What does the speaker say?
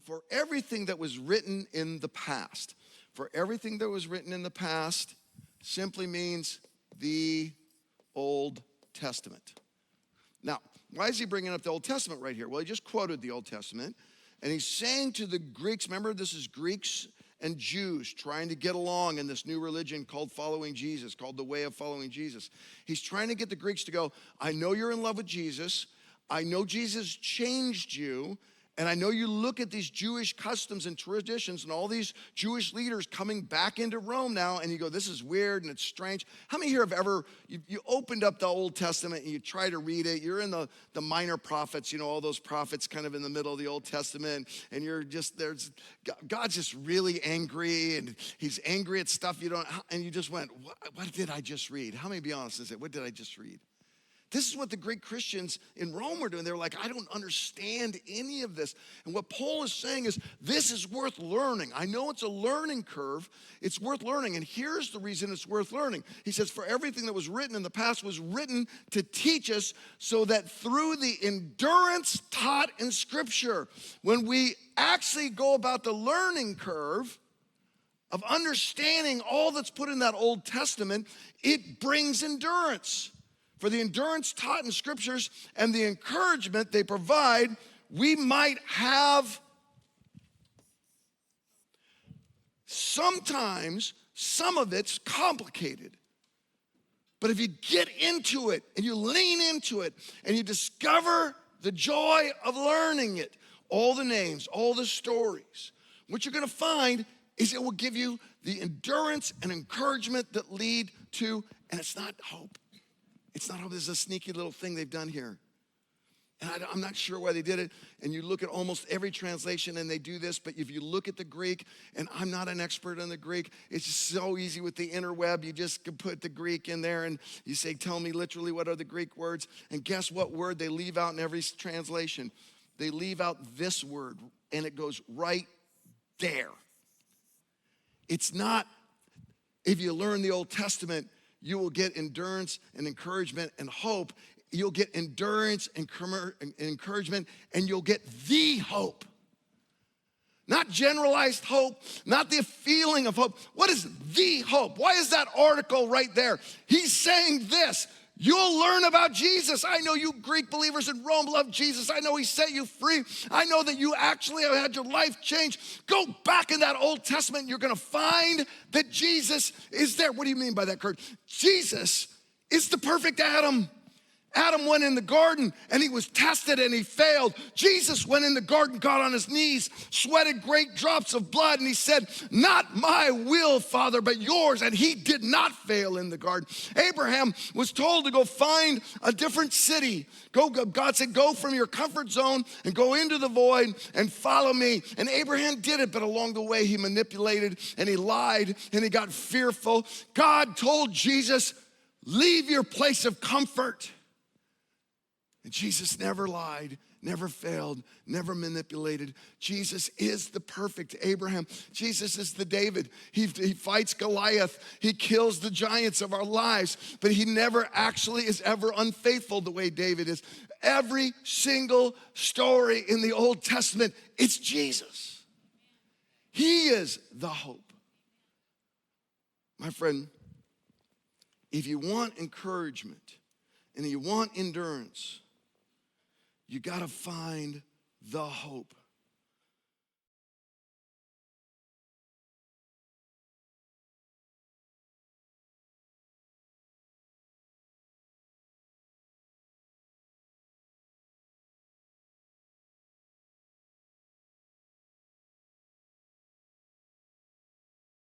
for everything that was written in the past. For everything that was written in the past simply means the Old Testament. Now, why is he bringing up the Old Testament right here? Well, he just quoted the Old Testament, and he's saying to the Greeks, remember this is Greeks and Jews trying to get along in this new religion called following Jesus, called the way of following Jesus. He's trying to get the Greeks to go, I know you're in love with Jesus. I know Jesus changed you. And I know you look at these Jewish customs and traditions and all these Jewish leaders coming back into Rome now, and you go, this is weird and it's strange. How many here have ever, you opened up the Old Testament and you try to read it, you're in the minor prophets, you know, all those prophets kind of in the middle of the Old Testament, and you're just, God's just really angry, and he's angry at stuff you don't, and you just went, what did I just read? How many be honest and say, what did I just read? This is what the Greek Christians in Rome were doing. They were like, I don't understand any of this. And what Paul is saying is, this is worth learning. I know it's a learning curve. It's worth learning. And here's the reason it's worth learning. He says, for everything that was written in the past was written to teach us, so that through the endurance taught in Scripture, when we actually go about the learning curve of understanding all that's put in that Old Testament, it brings endurance. For the endurance taught in Scriptures and the encouragement they provide, we might have sometimes some of it's complicated. But if you get into it and you lean into it and you discover the joy of learning it, all the names, all the stories, what you're gonna find is it will give you the endurance and encouragement that lead to, and it's not hope. It's not, oh, this is a sneaky little thing they've done here. And I'm not sure why they did it. And you look at almost every translation and they do this, but if you look at the Greek, and I'm not an expert on the Greek, it's just so easy with the interweb. You just can put the Greek in there and you say, tell me literally what are the Greek words. And guess what word they leave out in every translation? They leave out this word, and it goes right there. It's not, if you learn the Old Testament, you will get endurance and encouragement and hope. You'll get endurance and encouragement, and you'll get the hope. Not generalized hope, not the feeling of hope. What is the hope? Why is that article right there? He's saying this. You'll learn about Jesus. I know you Greek believers in Rome love Jesus. I know he set you free. I know that you actually have had your life changed. Go back in that Old Testament. You're going to find that Jesus is there. What do you mean by that, Kurt? Jesus is the perfect Adam. Adam went in the garden and he was tested and he failed. Jesus went in the garden, got on his knees, sweated great drops of blood, and he said, not my will, Father, but yours. And he did not fail in the garden. Abraham was told to go find a different city. God said, go from your comfort zone and go into the void and follow me. And Abraham did it, but along the way he manipulated and he lied and he got fearful. God told Jesus, leave your place of comfort. And Jesus never lied, never failed, never manipulated. Jesus is the perfect Abraham. Jesus is the David. He fights Goliath. He kills the giants of our lives, but he never actually is ever unfaithful the way David is. Every single story in the Old Testament, it's Jesus. He is the hope. My friend, if you want encouragement and you want endurance, you got to find the hope.